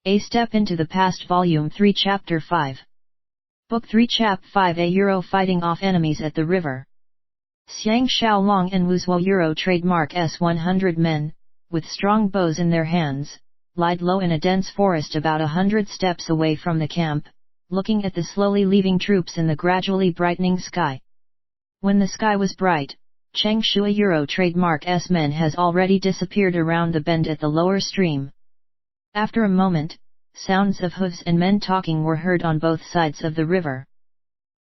A Step into the Past Volume 3 Chapter 5 Book 3 Chap 5 A Euro Fighting Off Enemies at the River. Xiang Xiaolong and Wuzuo Euro trademark S-100 men, with strong bows in their hands, lied low in a dense forest about 100 steps away from the camp, looking at the slowly leaving troops in the gradually brightening sky. When the sky was bright, Cheng Shui Euro trademark S men has already disappeared around the bend at the lower stream. After a moment, sounds of hooves and men talking were heard on both sides of the river.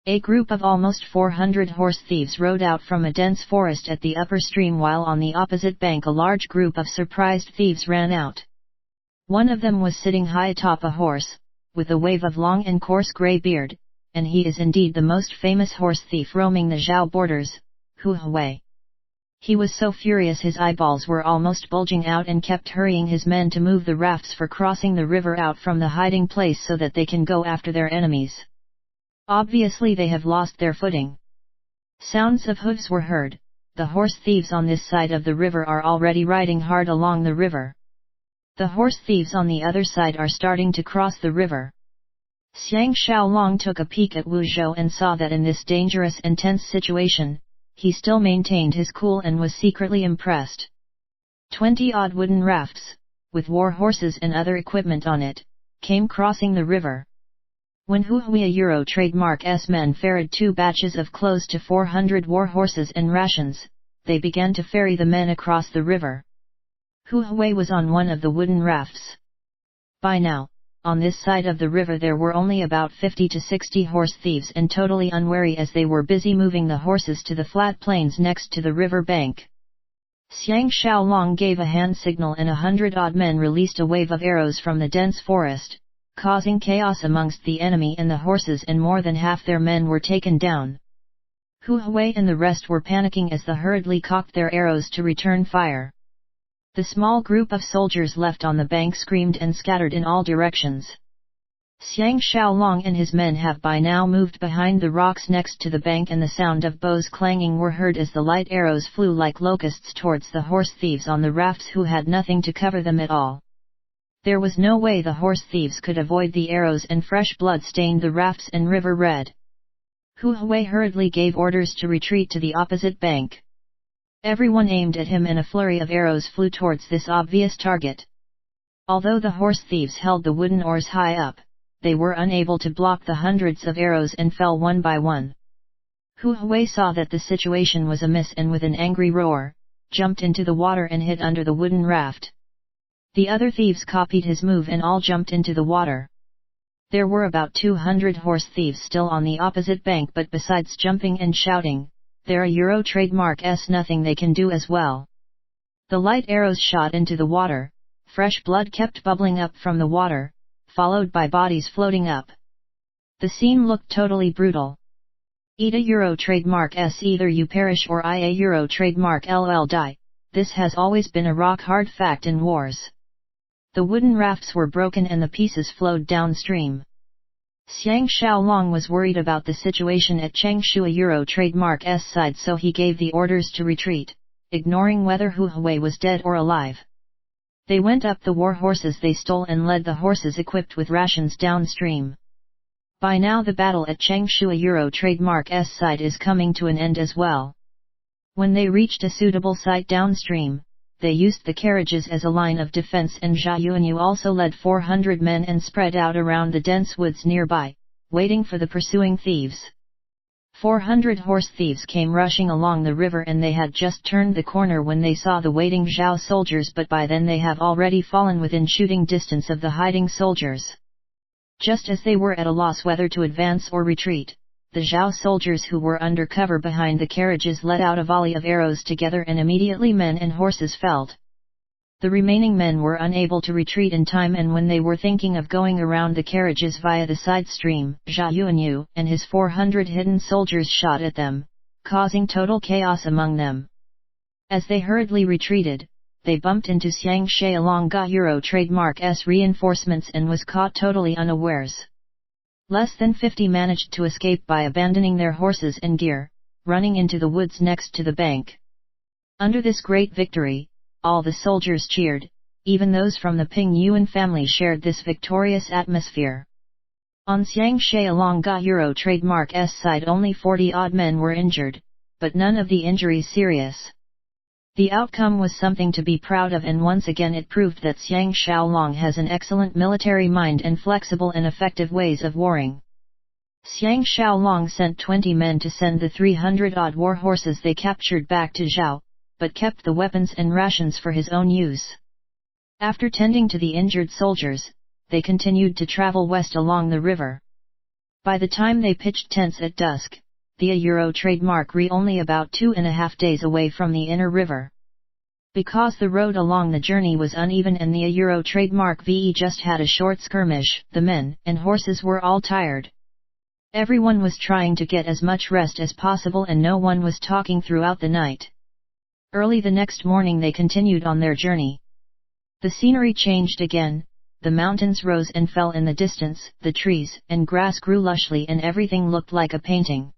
A group of almost 400 horse thieves rode out from a dense forest at the upper stream, while on the opposite bank a large group of surprised thieves ran out. One of them was sitting high atop a horse, with a wave of long and coarse grey beard, and he is indeed the most famous horse thief roaming the Zhao borders, Hu Hui. He was so furious his eyeballs were almost bulging out and kept hurrying his men to move the rafts for crossing the river out from the hiding place so that they can go after their enemies. Obviously they have lost their footing. Sounds of hooves were heard. The horse thieves on this side of the river are already riding hard along the river. The horse thieves on the other side are starting to cross the river. Xiang Xiaolong took a peek at Wu Zhou and saw that in this dangerous and tense situation, he still maintained his cool and was secretly impressed. 20-odd wooden rafts, with war horses and other equipment on it, came crossing the river. When Hu Hui Euro trademark S men ferried 2 batches of close to 400 war horses and rations, they began to ferry the men across the river. Hu Hui was on one of the wooden rafts. By now, on this side of the river there were only about 50 to 60 horse thieves, and totally unwary as they were busy moving the horses to the flat plains next to the river bank. Xiang Xiaolong gave a hand signal and 100-odd men released a wave of arrows from the dense forest, causing chaos amongst the enemy and the horses, and more than half their men were taken down. Hu Hui and the rest were panicking as they hurriedly cocked their arrows to return fire. The small group of soldiers left on the bank screamed and scattered in all directions. Xiang Xiaolong and his men have by now moved behind the rocks next to the bank, and the sound of bows clanging were heard as the light arrows flew like locusts towards the horse thieves on the rafts who had nothing to cover them at all. There was no way the horse thieves could avoid the arrows, and fresh blood stained the rafts and river red. Hu Hui hurriedly gave orders to retreat to the opposite bank. Everyone aimed at him, and a flurry of arrows flew towards this obvious target. Although the horse thieves held the wooden oars high up, they were unable to block the hundreds of arrows and fell one by one. Hu Hui saw that the situation was amiss, and with an angry roar, jumped into the water and hid under the wooden raft. The other thieves copied his move and all jumped into the water. There were about 200 horse thieves still on the opposite bank, but besides jumping and shouting, there are Euro trademark S nothing they can do as well. The light arrows shot into the water, fresh blood kept bubbling up from the water, followed by bodies floating up. The scene looked totally brutal. Ida Euro trademark S either you perish or IA Euro trademark LL die, this has always been a rock-hard fact in wars. The wooden rafts were broken and the pieces flowed downstream. Xiang Xiaolong was worried about the situation at Cheng Shui Euro trademark S side, so he gave the orders to retreat, ignoring whether Hu Hui was dead or alive. They went up the war horses they stole and led the horses equipped with rations downstream. By now the battle at Cheng Shui Euro trademark S side is coming to an end as well. When they reached a suitable site downstream, they used the carriages as a line of defense, and Zhao Yuanyu also led 400 men and spread out around the dense woods nearby, waiting for the pursuing thieves. 400 horse thieves came rushing along the river, and they had just turned the corner when they saw the waiting Zhao soldiers, but by then they have already fallen within shooting distance of the hiding soldiers. Just as they were at a loss whether to advance or retreat, the Zhao soldiers who were under cover behind the carriages let out a volley of arrows together, and immediately men and horses fell. The remaining men were unable to retreat in time, and when they were thinking of going around the carriages via the side stream, Zhao Yuanyu and his 400 hidden soldiers shot at them, causing total chaos among them. As they hurriedly retreated, they bumped into Xiang Xiaolong Euro trademark S reinforcements and was caught totally unawares. Less than 50 managed to escape by abandoning their horses and gear, running into the woods next to the bank. Under this great victory, all the soldiers cheered, even those from the Ping Yuan family shared this victorious atmosphere. On Xiang Xiaolong Ga Euro trademark S side only 40-odd men were injured, but none of the injuries serious. The outcome was something to be proud of, and once again it proved that Xiang Xiaolong has an excellent military mind and flexible and effective ways of warring. Xiang Xiaolong sent 20 men to send the 300-odd war horses they captured back to Zhao, but kept the weapons and rations for his own use. After tending to the injured soldiers, they continued to travel west along the river. By the time they pitched tents at dusk, the Euro trademark re only about 2.5 days away from the inner river. Because the road along the journey was uneven and the Euro trademark VE just had a short skirmish, the men and horses were all tired. Everyone was trying to get as much rest as possible and no one was talking throughout the night. Early the next morning they continued on their journey. The scenery changed again, the mountains rose and fell in the distance, the trees and grass grew lushly and everything looked like a painting.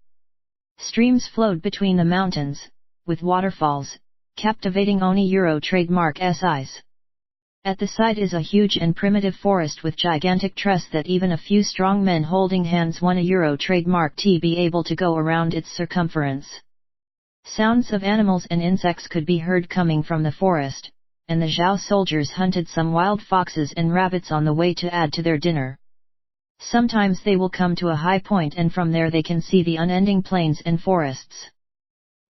Streams flowed between the mountains, with waterfalls, captivating Oni Euro trademark eyes. At the side is a huge and primitive forest with gigantic trees that even a few strong men holding hands won a Euro trademark to be able to go around its circumference. Sounds of animals and insects could be heard coming from the forest, and the Zhao soldiers hunted some wild foxes and rabbits on the way to add to their dinner. Sometimes they will come to a high point and from there they can see the unending plains and forests.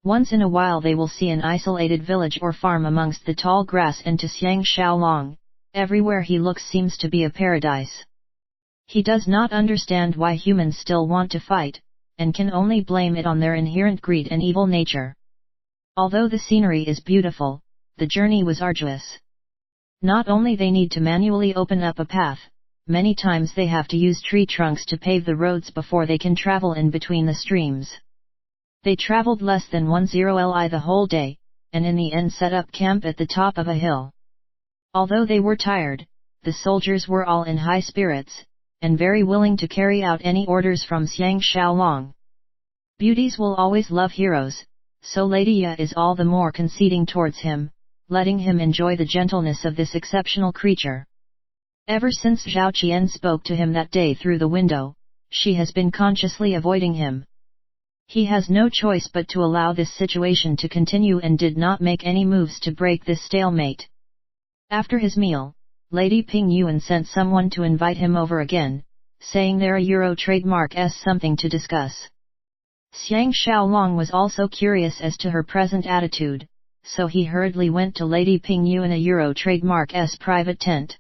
Once in a while they will see an isolated village or farm amongst the tall grass, and to Xiang Xiaolong, everywhere he looks seems to be a paradise. He does not understand why humans still want to fight, and can only blame it on their inherent greed and evil nature. Although the scenery is beautiful, the journey was arduous. Not only they need to manually open up a path, many times they have to use tree trunks to pave the roads before they can travel in between the streams. They traveled less than 10 li the whole day, and in the end set up camp at the top of a hill. Although they were tired, the soldiers were all in high spirits, and very willing to carry out any orders from Xiang Xiaolong. Beauties will always love heroes, so Lady Ya is all the more conceding towards him, letting him enjoy the gentleness of this exceptional creature. Ever since Zhao Qian spoke to him that day through the window, she has been consciously avoiding him. He has no choice but to allow this situation to continue and did not make any moves to break this stalemate. After his meal, Lady Ping Yuan sent someone to invite him over again, saying there a Euro trademark S something to discuss. Xiang Xiaolong was also curious as to her present attitude, so he hurriedly went to Lady Ping Yuan a Euro trademark S private tent.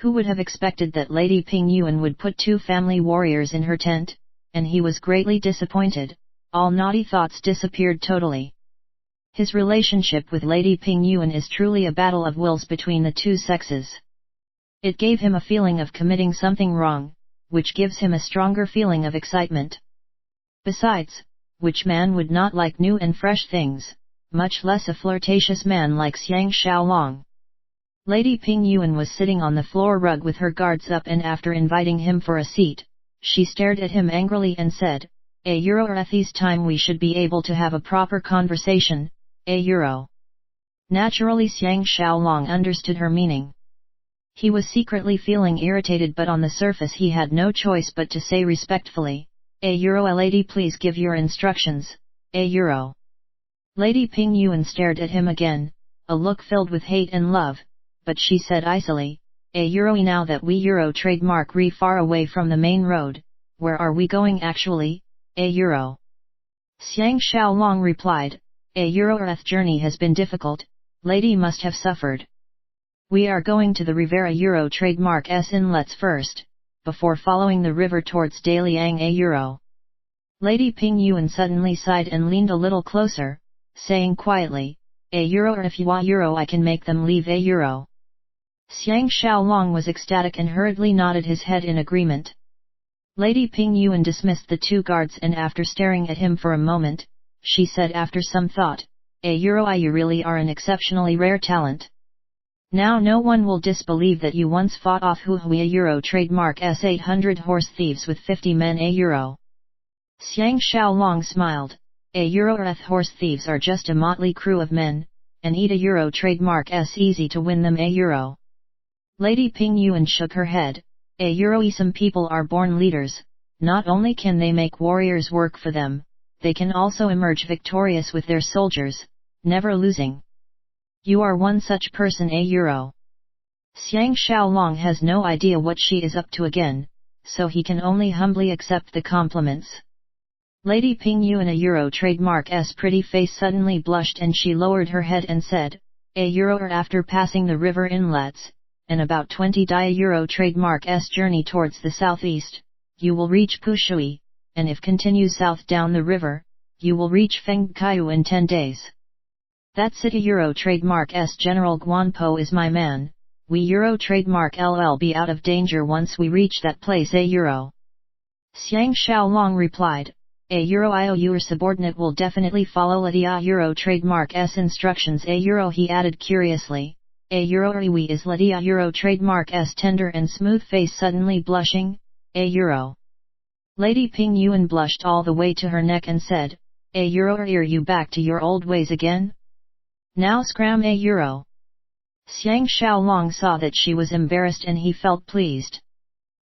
Who would have expected that Lady Ping Yuan would put 2 family warriors in her tent, and he was greatly disappointed. All naughty thoughts disappeared totally. His relationship with Lady Ping Yuan is truly a battle of wills between the two sexes. It gave him a feeling of committing something wrong, which gives him a stronger feeling of excitement. Besides, which man would not like new and fresh things, much less a flirtatious man like Xiang Xiaolong. Lady Ping Yuan was sitting on the floor rug with her guards up, and after inviting him for a seat, she stared at him angrily and said, "A Euro, at this time we should be able to have a proper conversation, a Euro." Naturally Xiang Xiaolong understood her meaning. He was secretly feeling irritated, but on the surface he had no choice but to say respectfully, "A Euro, lady, please give your instructions, a Euro." Lady Ping Yuan stared at him again, a look filled with hate and love, but she said icily, "A Euro, now that we Euro trademark re far away from the main road, where are we going actually, a Euro?" Xiang Xiaolong replied, "A Euro, Earth journey has been difficult, lady must have suffered. We are going to the Rivera Euro trademark S inlets first, before following the river towards Daliang a Euro." Lady Ping Yuan suddenly sighed and leaned a little closer, saying quietly, "A Euro, if you are Euro, I can make them leave a Euro." Xiang Xiaolong was ecstatic and hurriedly nodded his head in agreement. Lady Ping Yuan dismissed the 2 guards, and after staring at him for a moment, she said after some thought, "A Euro, you really are an exceptionally rare talent. Now no one will disbelieve that you once fought off Huhui Euro trademark S800 horse thieves with 50 men a Euro." Xiang Xiaolong smiled, "A Euro, horse thieves are just a motley crew of men, and eat a euro trademark s easy to win them a euro. Lady Ping Yuan shook her head. A euro some people are born leaders, not only can they make warriors work for them, they can also emerge victorious with their soldiers, never losing. You are one such person a euro. Xiang Xiaolong has no idea what she is up to again, so he can only humbly accept the compliments. Lady Ping Yuan a euro trademark s pretty face suddenly blushed and she lowered her head and said, a euro after passing the river inlets, and about 20 dia euro trademark s journey towards the southeast, you will reach Pushui, and if continue south down the river, you will reach Fengkaiu in 10 days. That's it a euro trademark s General Guanpo is my man, we euro trademark LL be out of danger once we reach that place a euro. Xiang Xiaolong replied, a euro your subordinate will definitely follow Ladia euro trademark s instructions a euro he added curiously. A euro is Ladia euro trademark s tender and smooth face suddenly blushing, a euro. Lady Ping Yuan blushed all the way to her neck and said, a euro are you back to your old ways again? Now scram a euro. Xiang Xiaolong saw that she was embarrassed and he felt pleased.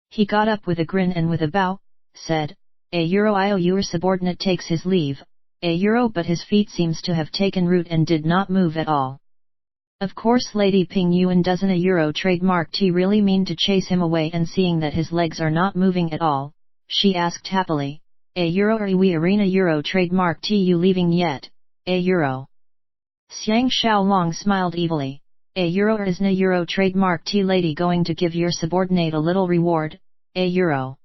He got up with a grin and with a bow, said, a euro your subordinate takes his leave, a euro but his feet seems to have taken root and did not move at all. Of course Lady Ping Yuan doesn't a euro trademark T really mean to chase him away and seeing that his legs are not moving at all, she asked happily, a euro are we arena euro trademark T you leaving yet, a euro. Xiang Xiaolong smiled evilly, a euro isn't a euro trademark T lady going to give your subordinate a little reward, a euro.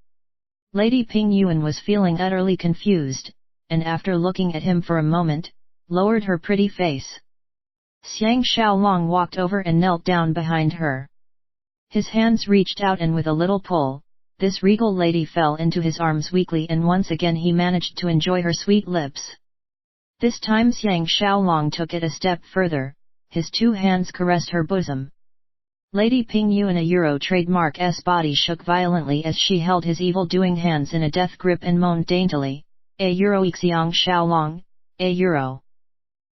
Lady Ping Yuan was feeling utterly confused, and after looking at him for a moment, lowered her pretty face. Xiang Xiaolong walked over and knelt down behind her. His hands reached out and with a little pull, this regal lady fell into his arms weakly and once again he managed to enjoy her sweet lips. This time Xiang Xiaolong took it a step further, his two hands caressed her bosom. Lady Ping Yuan a euro trademark s body shook violently as she held his evil-doing hands in a death grip and moaned daintily, a euro Xiang Xiaolong, a euro.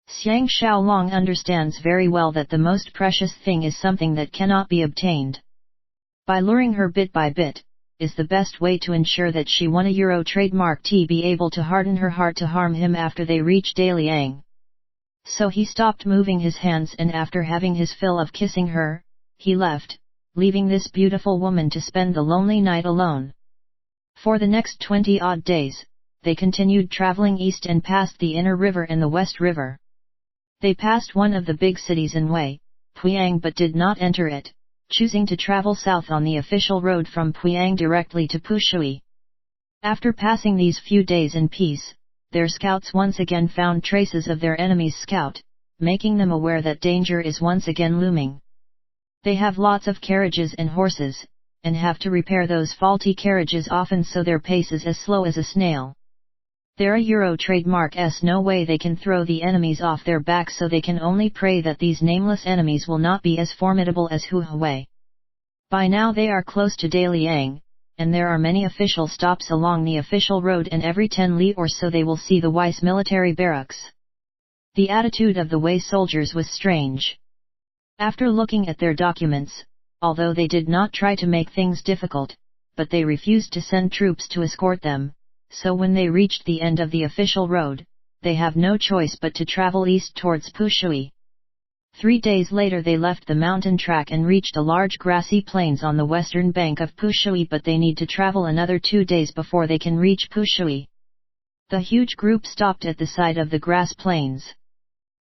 Xiang Xiaolong understands very well that the most precious thing is something that cannot be obtained. By luring her bit by bit, is the best way to ensure that she won a euro trademark T be able to harden her heart to harm him after they reach Daliang. So he stopped moving his hands and after having his fill of kissing her, he left, leaving this beautiful woman to spend the lonely night alone. For the next 20-odd days, they continued traveling east and passed the inner river and the west river. They passed one of the big cities in Wei, Puyang but did not enter it, choosing to travel south on the official road from Puyang directly to Pushui. After passing these few days in peace, their scouts once again found traces of their enemy's scout, making them aware that danger is once again looming. They have lots of carriages and horses, and have to repair those faulty carriages often so their pace is as slow as a snail. There a euro trademark s no way they can throw the enemies off their back so they can only pray that these nameless enemies will not be as formidable as Huawei. By now they are close to Daliang, and there are many official stops along the official road and every 10 li or so they will see the Weiss military barracks. The attitude of the Wei soldiers was strange. After looking at their documents, although they did not try to make things difficult, but they refused to send troops to escort them, so when they reached the end of the official road, they have no choice but to travel east towards Pushui. 3 days later they left the mountain track and reached a large grassy plains on the western bank of Pushui but they need to travel another 2 days before they can reach Pushui. The huge group stopped at the side of the grass plains.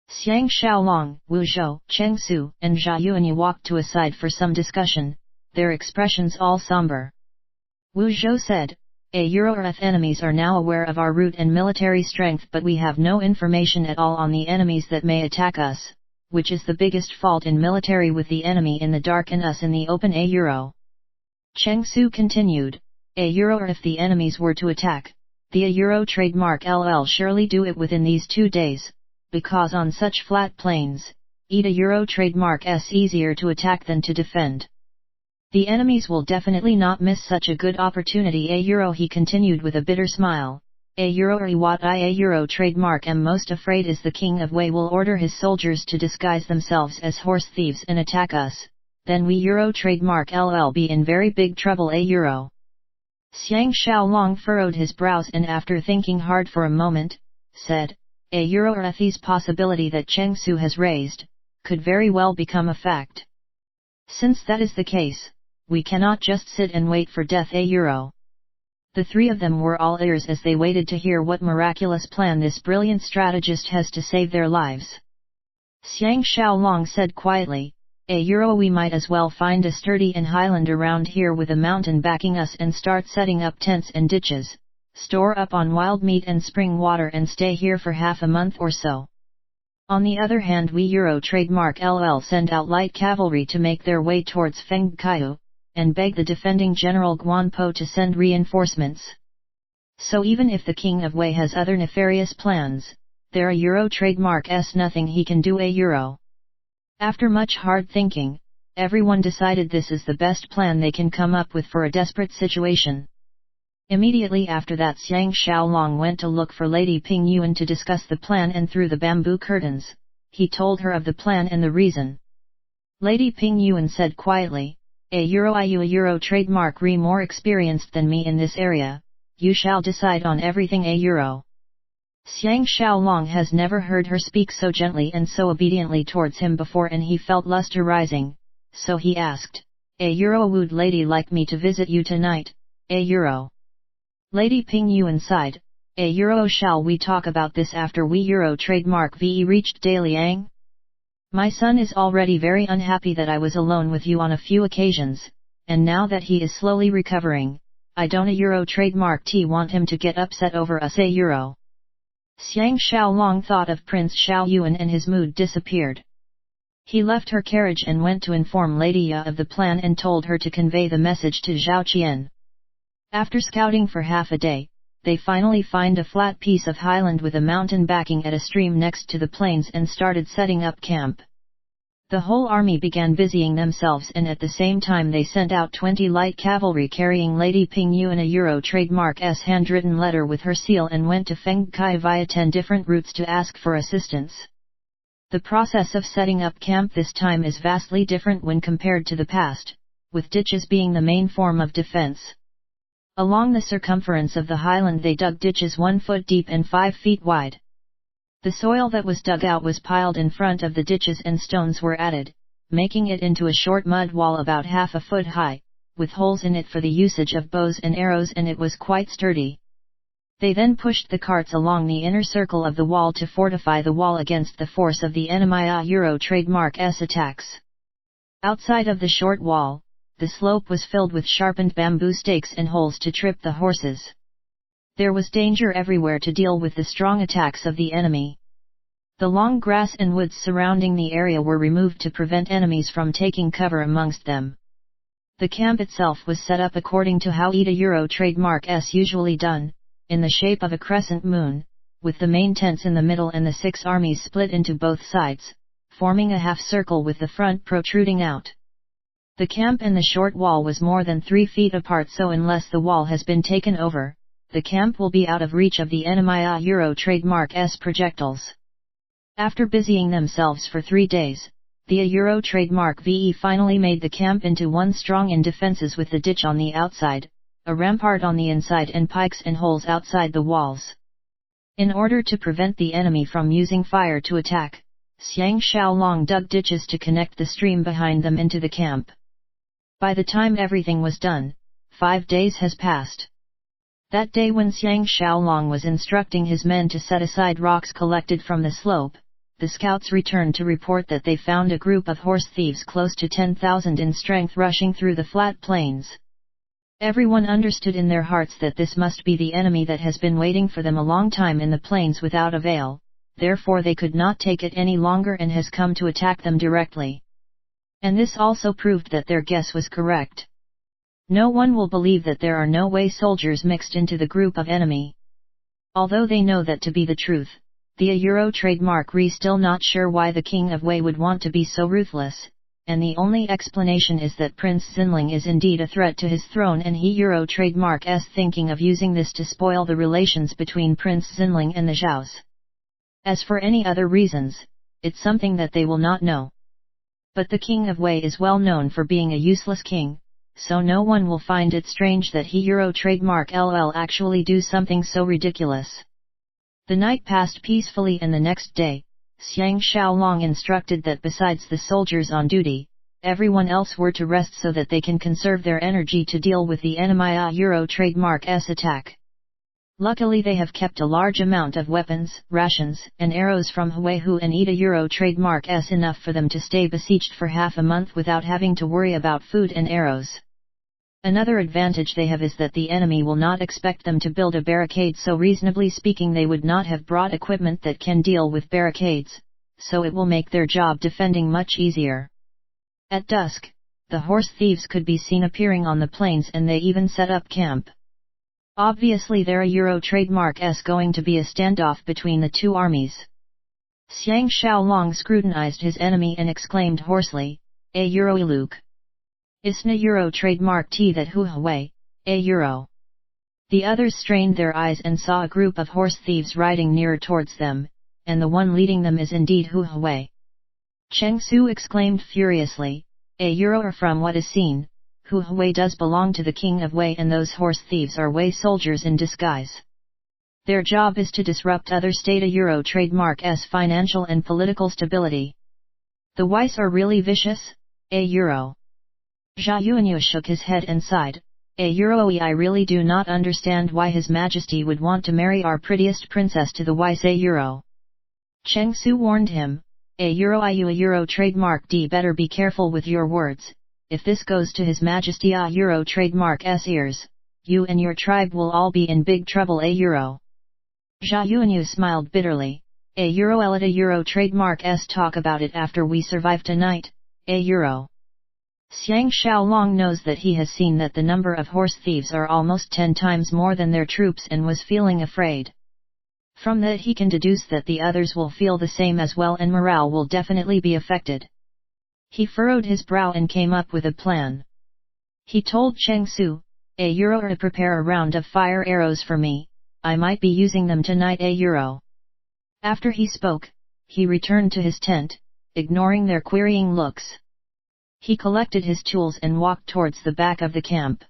Xiang Xiaolong, Wu Zhou, Cheng Su, and Zhao Yuanyi walked to a side for some discussion, their expressions all somber. Wu Zhou said, a Euro-Earth enemies are now aware of our route and military strength but we have no information at all on the enemies that may attack us, which is the biggest fault in military with the enemy in the dark and us in the open a Euro. Cheng Su continued, a Euro if the enemies were to attack, the a Euro trademark LL surely do it within these 2 days, because on such flat plains, a Euro trademark S easier to attack than to defend. The enemies will definitely not miss such a good opportunity a Euro he continued with a bitter smile, what I trademark am most afraid is the king of Wei will order his soldiers to disguise themselves as horse thieves and attack us, then we trademark LL be in very big trouble Xiang Xiaolong furrowed his brows and after thinking hard for a moment, said, this possibility that Cheng Su has raised, could very well become a fact. Since that is the case, we cannot just sit and wait for death The three of them were all ears as they waited to hear what miraculous plan this brilliant strategist has to save their lives. Xiang Xiaolong said quietly, we might as well find a sturdy highland around here with a mountain backing us and start setting up tents and ditches, store up on wild meat and spring water and stay here for half a month or so. On the other hand we trademark LL send out light cavalry to make their way towards Fengkaiu, and beg the defending General Guanpo to send reinforcements. So even if the King of Wei has other nefarious plans, there trademark nothing he can do After much hard thinking, everyone decided this is the best plan they can come up with for a desperate situation. Immediately after that Xiang Xiaolong went to look for Lady Ping Yuan to discuss the plan and through the bamboo curtains, he told her of the plan and the reason. Lady Ping Yuan said quietly, I trademark more experienced than me in this area, you shall decide on everything Xiang Xiaolong has never heard her speak so gently and so obediently towards him before and he felt lust arising, so he asked, would lady like me to visit you tonight, Lady Ping Yuan sighed, shall we talk about this after we trademark VE reached Daliang? My son is already very unhappy that I was alone with you on a few occasions, and now that he is slowly recovering, I don't trademark want him to get upset over us Xiang Xiaolong thought of Prince Xiao Yuan and his mood disappeared. He left her carriage and went to inform Lady Ya of the plan and told her to convey the message to Zhao Qian. After scouting for half a day, they finally find a flat piece of highland with a mountain backing at a stream next to the plains and started setting up camp. The whole army began busying themselves and at the same time they sent out 20 light cavalry carrying Lady Ping Yuan a trademark's handwritten letter with her seal and went to Fengkai via 10 different routes to ask for assistance. The process of setting up camp this time is vastly different when compared to the past, with ditches being the main form of defense. Along the circumference of the highland they dug ditches 1 foot deep and 5 feet wide. The soil that was dug out was piled in front of the ditches and stones were added, making it into a short mud wall about half a foot high, with holes in it for the usage of bows and arrows and it was quite sturdy. They then pushed the carts along the inner circle of the wall to fortify the wall against the force of the enemy trademark's attacks. Outside of the short wall, the slope was filled with sharpened bamboo stakes and holes to trip the horses. There was danger everywhere to deal with the strong attacks of the enemy. The long grass and woods surrounding the area were removed to prevent enemies from taking cover amongst them. The camp itself was set up according to how ETA trademark's usually done, in the shape of a crescent moon, with the main tents in the middle and the 6 armies split into both sides, forming a half circle with the front protruding out. The camp and the short wall was more than 3 feet apart, so unless the wall has been taken over, the camp will be out of reach of the enemy trademark's projectiles. After busying themselves for 3 days, the trademark VE finally made the camp into one strong in defenses with the ditch on the outside, a rampart on the inside and pikes and holes outside the walls. In order to prevent the enemy from using fire to attack, Xiang Xiaolong dug ditches to connect the stream behind them into the camp. By the time everything was done, 5 days has passed. That day when Xiang Xiaolong was instructing his men to set aside rocks collected from the slope, the scouts returned to report that they found a group of horse thieves close to 10,000 in strength rushing through the flat plains. Everyone understood in their hearts that this must be the enemy that has been waiting for them a long time in the plains without avail, therefore they could not take it any longer and has come to attack them directly. And this also proved that their guess was correct. No one will believe that there are no Wei soldiers mixed into the group of enemy. Although they know that to be the truth, the trademark still not sure why the King of Wei would want to be so ruthless, and the only explanation is that Prince Xinling is indeed a threat to his throne, and he Euro trademark S thinking of using this to spoil the relations between Prince Xinling and the Zhaos. As for any other reasons, it's something that they will not know. But the king of Wei is well known for being a useless king, so no one will find it strange that he Euro trademark LOL actually do something so ridiculous. The night passed peacefully, and the next day, Xiang Xiaolong instructed that besides the soldiers on duty, everyone else were to rest so that they can conserve their energy to deal with the enemy Euro trademark S attack. Luckily they have kept a large amount of weapons, rations, and arrows from Huaihu and Ida Euro trademark S, enough for them to stay besieged for half a month without having to worry about food and arrows. Another advantage they have is that the enemy will not expect them to build a barricade, so reasonably speaking they would not have brought equipment that can deal with barricades, so it will make their job defending much easier. At dusk, the horse thieves could be seen appearing on the plains, and they even set up camp. Obviously there a Euro trademark S going to be a standoff between the two armies. Xiang Xiaolong scrutinized his enemy and exclaimed hoarsely, "A Euro Luke. Isna Euro trademark T that Hu Hui, A Euro." The others strained their eyes and saw a group of horse thieves riding nearer towards them, and the one leading them is indeed Hu Hui. Cheng Su exclaimed furiously, "A Euro, or from what is seen, Hu Hui does belong to the king of Wei, and those horse thieves are Wei soldiers in disguise. Their job is to disrupt other state Euro trademark S financial and political stability. The Weiss are really vicious, A Euro." Zhao Yuanyu shook his head and sighed, "A Euro, I really do not understand why His Majesty would want to marry our prettiest princess to the Weiss A Euro." Cheng Su warned him, "A Euro trademark D, better be careful with your words. If this goes to His Majesty A Euro trademark S ears, you and your tribe will all be in big trouble A Euro." Zhao Yuanyu smiled bitterly, "A Euro, let A Euro trademark S talk about it after we survive tonight, A Euro." Xiang Xiaolong knows that he has seen that the number of horse thieves are almost 10 times more than their troops, and was feeling afraid. From that he can deduce that the others will feel the same as well, and morale will definitely be affected. He furrowed his brow and came up with a plan. He told Cheng Su, "A Euro, to prepare a round of fire arrows for me, I might be using them tonight A Euro." After he spoke, he returned to his tent, ignoring their querying looks. He collected his tools and walked towards the back of the camp.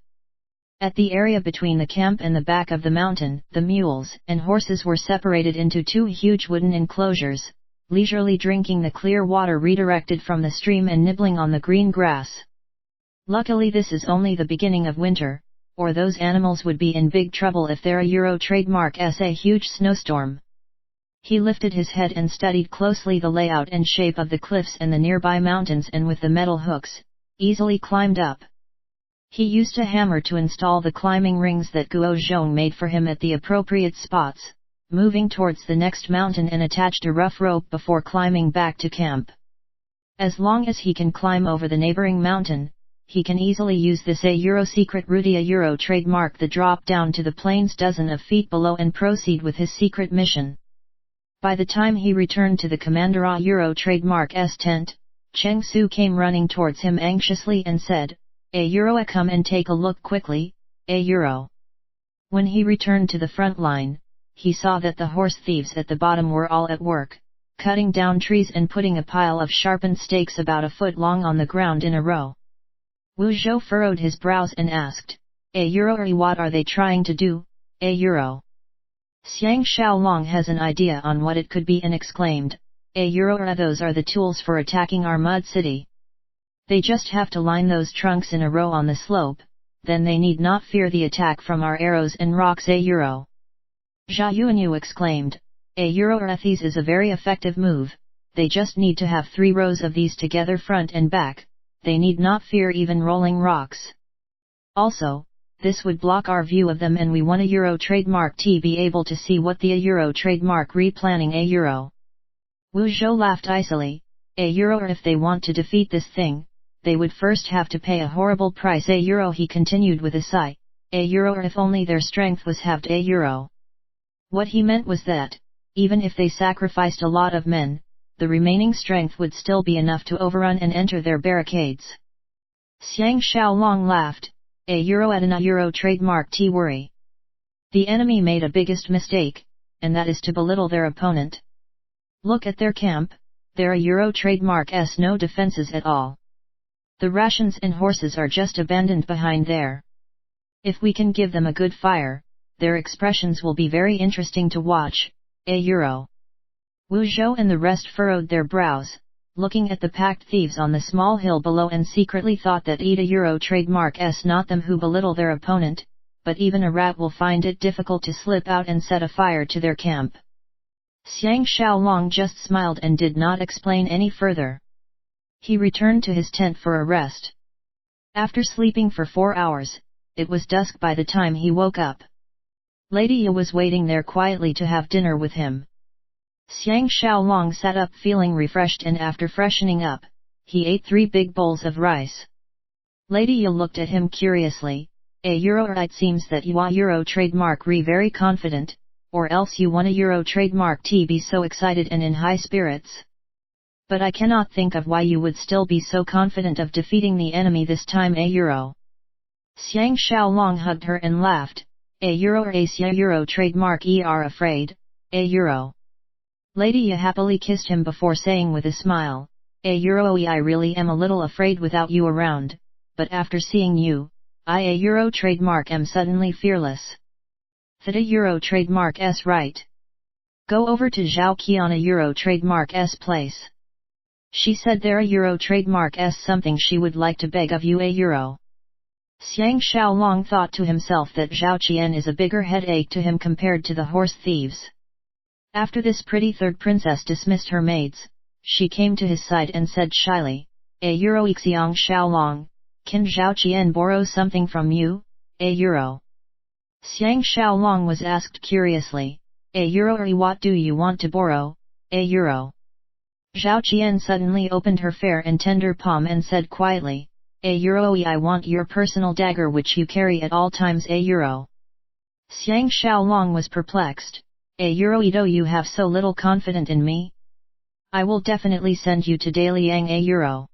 At the area between the camp and the back of the mountain, the mules and horses were separated into 2 huge wooden enclosures, leisurely drinking the clear water redirected from the stream and nibbling on the green grass. Luckily this is only the beginning of winter, or those animals would be in big trouble if there a Euro trademark S a huge snowstorm. He lifted his head and studied closely the layout and shape of the cliffs and the nearby mountains, and with the metal hooks, easily climbed up. He used a hammer to install the climbing rings that Guo Zhong made for him at the appropriate spots, moving towards the next mountain, and attached a rough rope before climbing back to camp. As long as he can climb over the neighboring mountain, he can easily use this A Euro secret route A Euro trademark the drop down to the plains dozen of feet below and proceed with his secret mission. By the time he returned to the Commander A Euro trademark S tent, Cheng Su came running towards him anxiously and said, "A Euro, come and take a look quickly, A Euro." When he returned to the front line, he saw that the horse thieves at the bottom were all at work, cutting down trees and putting a pile of sharpened stakes about a foot long on the ground in a row. Wu Zhou furrowed his brows and asked, "A Euro, what are they trying to do, A Euro?" Xiang Xiaolong has an idea on what it could be and exclaimed, "A Euro, those are the tools for attacking our mud city. They just have to line those trunks in a row on the slope, then they need not fear the attack from our arrows and rocks A Euro." Zhao Yuanyu exclaimed, "A Euro, these is a very effective move, they just need to have 3 rows of these together front and back, they need not fear even rolling rocks. Also, this would block our view of them, and we want a Euro trademark T be able to see what the A Euro trademark replanning A Euro." Wu Zhou laughed icily, "A Euro, if they want to defeat this thing, they would first have to pay a horrible price A Euro," he continued with a sigh, "A Euro, if only their strength was halved A Euro." What he meant was that, even if they sacrificed a lot of men, the remaining strength would still be enough to overrun and enter their barricades. Xiang Xiaolong laughed, €1 at an euro trademark T worry. The enemy made a biggest mistake, and that is to belittle their opponent. Look at their camp, there are euro trademark S no defenses at all. The rations and horses are just abandoned behind there. If we can give them a good fire, their expressions will be very interesting to watch, €. Wu Zhou and the rest furrowed their brows, looking at the packed thieves on the small hill below and secretly thought that €1 trademark S not them who belittle their opponent, but even a rat will find it difficult to slip out and set a fire to their camp. Xiang Xiaolong just smiled and did not explain any further. He returned to his tent for a rest. After sleeping for 4 hours, it was dusk by the time he woke up. Lady Yi was waiting there quietly to have dinner with him. Xiang Xiaolong sat up feeling refreshed and after freshening up, he ate 3 big bowls of rice. Lady Yi looked at him curiously, €. It seems that you are euro trademark re very confident, or else you want a euro trademark T be so excited and in high spirits. But I cannot think of why you would still be so confident of defeating the enemy this time €. Xiang Xiaolong hugged her and laughed, euro trademark are afraid, €. Lady Yi happily kissed him before saying with a smile, €. I really am a little afraid without you around, but after seeing you, I euro trademark am suddenly fearless. That euro trademark S right. Go over to Zhao Qian euro trademark S place. She said there euro trademark S something she would like to beg of you €. Xiang Xiaolong thought to himself that Zhao Qian is a bigger headache to him compared to the horse thieves. After this pretty third princess dismissed her maids, she came to his side and said shyly, €. Xiang Xiaolong, can Zhao Qian borrow something from you, €. Xiang Xiaolong was asked curiously, €. What do you want to borrow, €. Zhao Qian suddenly opened her fair and tender palm and said quietly, €. I want your personal dagger which you carry at all times, €. Xiang Xiaolong was perplexed, €. Do you have so little confidence in me? I will definitely send you to Daliang, €.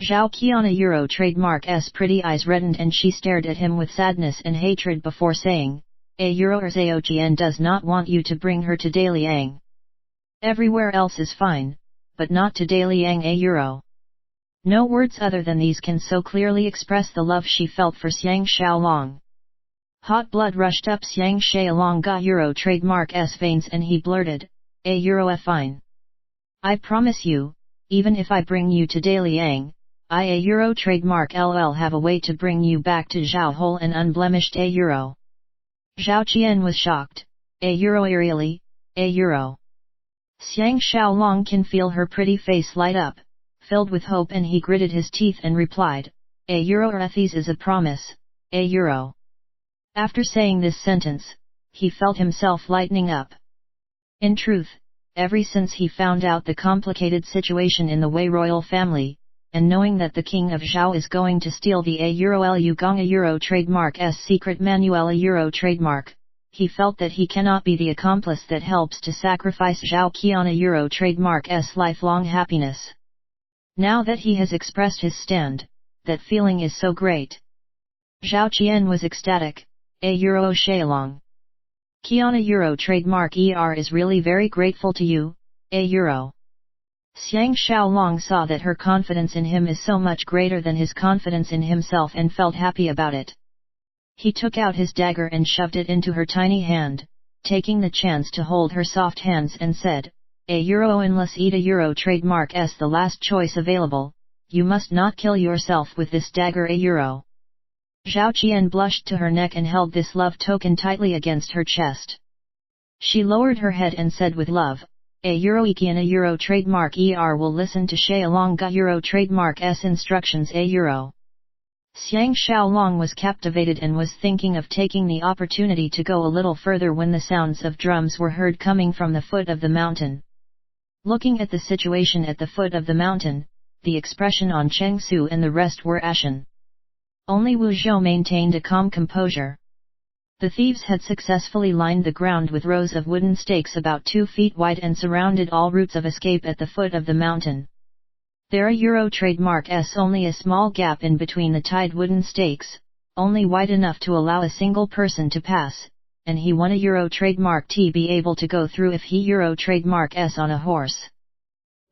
Zhao Qian euro trademark S pretty eyes reddened and she stared at him with sadness and hatred before saying, €. Zhao Qian does not want you to bring her to Daliang. Everywhere else is fine, but not to Daliang, €. No words other than these can so clearly express the love she felt for Xiang Xiaolong. Hot blood rushed up Xiang Xiaolong euro trademark S veins and he blurted, €. Fine. I promise you, even if I bring you to Daliang, I euro trademark LL have a way to bring you back to Zhao whole and unblemished, €. Zhao Qian was shocked, €. Really, €. Xiang Xiaolong can feel her pretty face light up, filled with hope, and he gritted his teeth and replied, €. This is a promise, €. After saying this sentence, he felt himself lightening up. In truth, ever since he found out the complicated situation in the Wei royal family, and knowing that the king of Zhao is going to steal the euro trademark S secret manual euro trademark, he felt that he cannot be the accomplice that helps to sacrifice Zhao Qian euro trademark S lifelong happiness. Now that he has expressed his stand, that feeling is so great. Zhao Qian was ecstatic, €. Xiaolong. Qian euro trademark is really very grateful to you, €. Xiang Xiaolong saw that her confidence in him is so much greater than his confidence in himself and felt happy about it. He took out his dagger and shoved it into her tiny hand, taking the chance to hold her soft hands and said, €. Unless euro trademark S the last choice available, you must not kill yourself with this dagger, €. Zhao Qian blushed to her neck and held this love token tightly against her chest. She lowered her head and said with love, Qian euro trademark will listen to Xiaolong euro trademark S instructions, €. Xiang Xiaolong was captivated and was thinking of taking the opportunity to go a little further when the sounds of drums were heard coming from the foot of the mountain. Looking at the situation at the foot of the mountain, the expression on Cheng Su and the rest were ashen. Only Wu Zhou maintained a calm composure. The thieves had successfully lined the ground with rows of wooden stakes about 2 feet wide and surrounded all routes of escape at the foot of the mountain. There a trademark S only a small gap in between the tied wooden stakes, only wide enough to allow a single person to pass, and he won a trademark T be able to go through if he trademark S on a horse.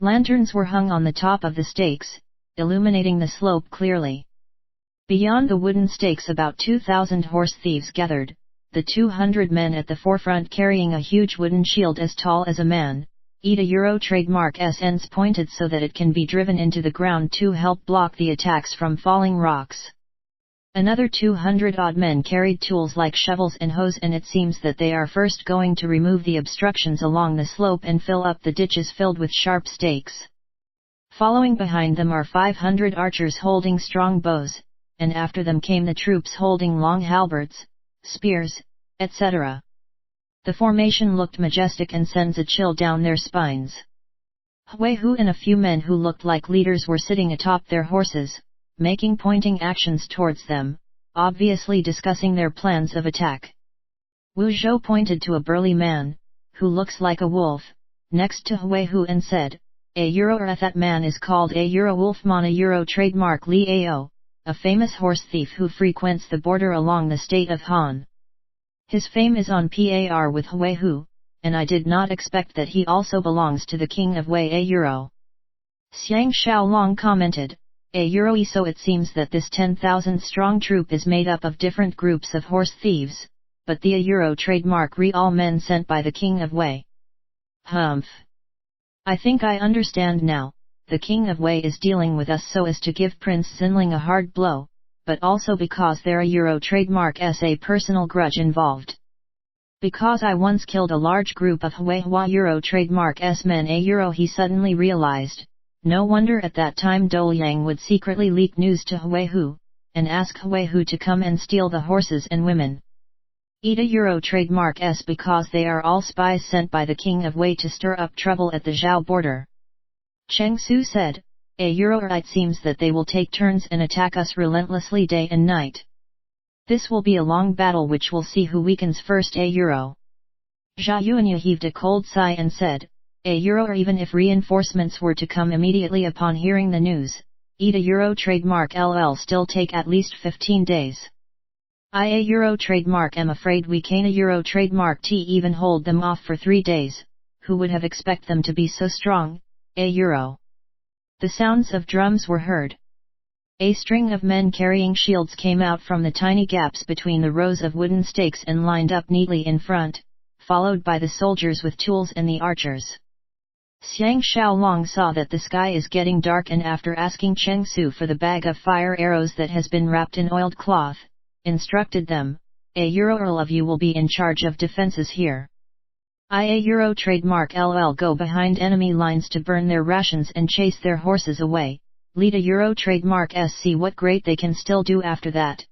Lanterns were hung on the top of the stakes, illuminating the slope clearly. Beyond the wooden stakes about 2,000 horse thieves gathered, the 200 men at the forefront carrying a huge wooden shield as tall as a man. A trademark S ends pointed so that it can be driven into the ground to help block the attacks from falling rocks. Another 200-odd men carried tools like shovels and hoes, and it seems that they are first going to remove the obstructions along the slope and fill up the ditches filled with sharp stakes. Following behind them are 500 archers holding strong bows, and after them came the troops holding long halberds, spears, etc. The formation looked majestic and sends a chill down their spines. Hu and a few men who looked like leaders were sitting atop their horses, making pointing actions towards them, obviously discussing their plans of attack. Wu Zhou pointed to a burly man, who looks like a wolf, next to Hu and said, that man is called Wolfman a trademark Li Ao, a famous horse thief who frequents the border along the state of Han. His fame is on par with Hu, and I did not expect that he also belongs to the king of Wei a Xiang Xiaolong commented, so it seems that this 10,000-strong troop is made up of different groups of horse thieves, but the trademark all men sent by the king of Wei. Humph. I think I understand now, the king of Wei is dealing with us so as to give Prince Xinling a hard blow, but also because there a trademark a personal grudge involved. Because I once killed a large group of Huihua trademark men he suddenly realized, no wonder at that time Dou Yang would secretly leak news to Hu, and ask Hu to come and steal the horses and women. Eat a trademark because they are all spies sent by the king of Wei to stir up trouble at the Zhao border. Cheng Su said, it seems that they will take turns and attack us relentlessly day and night. This will be a long battle which will see who weakens first Zhao Yuanya heaved a cold sigh and said, even if reinforcements were to come immediately upon hearing the news, eat a trademark still take at least 15 days. Trademark am afraid we can't a trademark T even hold them off for 3 days, who would have expect them to be so strong, The sounds of drums were heard. A string of men carrying shields came out from the tiny gaps between the rows of wooden stakes and lined up neatly in front, followed by the soldiers with tools and the archers. Xiang Xiaolong saw that the sky is getting dark, and after asking Cheng Su for the bag of fire arrows that has been wrapped in oiled cloth, instructed them, all of you will be in charge of defenses here. Trademark go behind enemy lines to burn their rations and chase their horses away, lead a trademark see what great they can still do after that,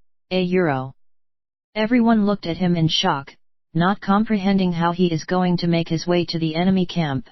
Everyone looked at him in shock, not comprehending how he is going to make his way to the enemy camp.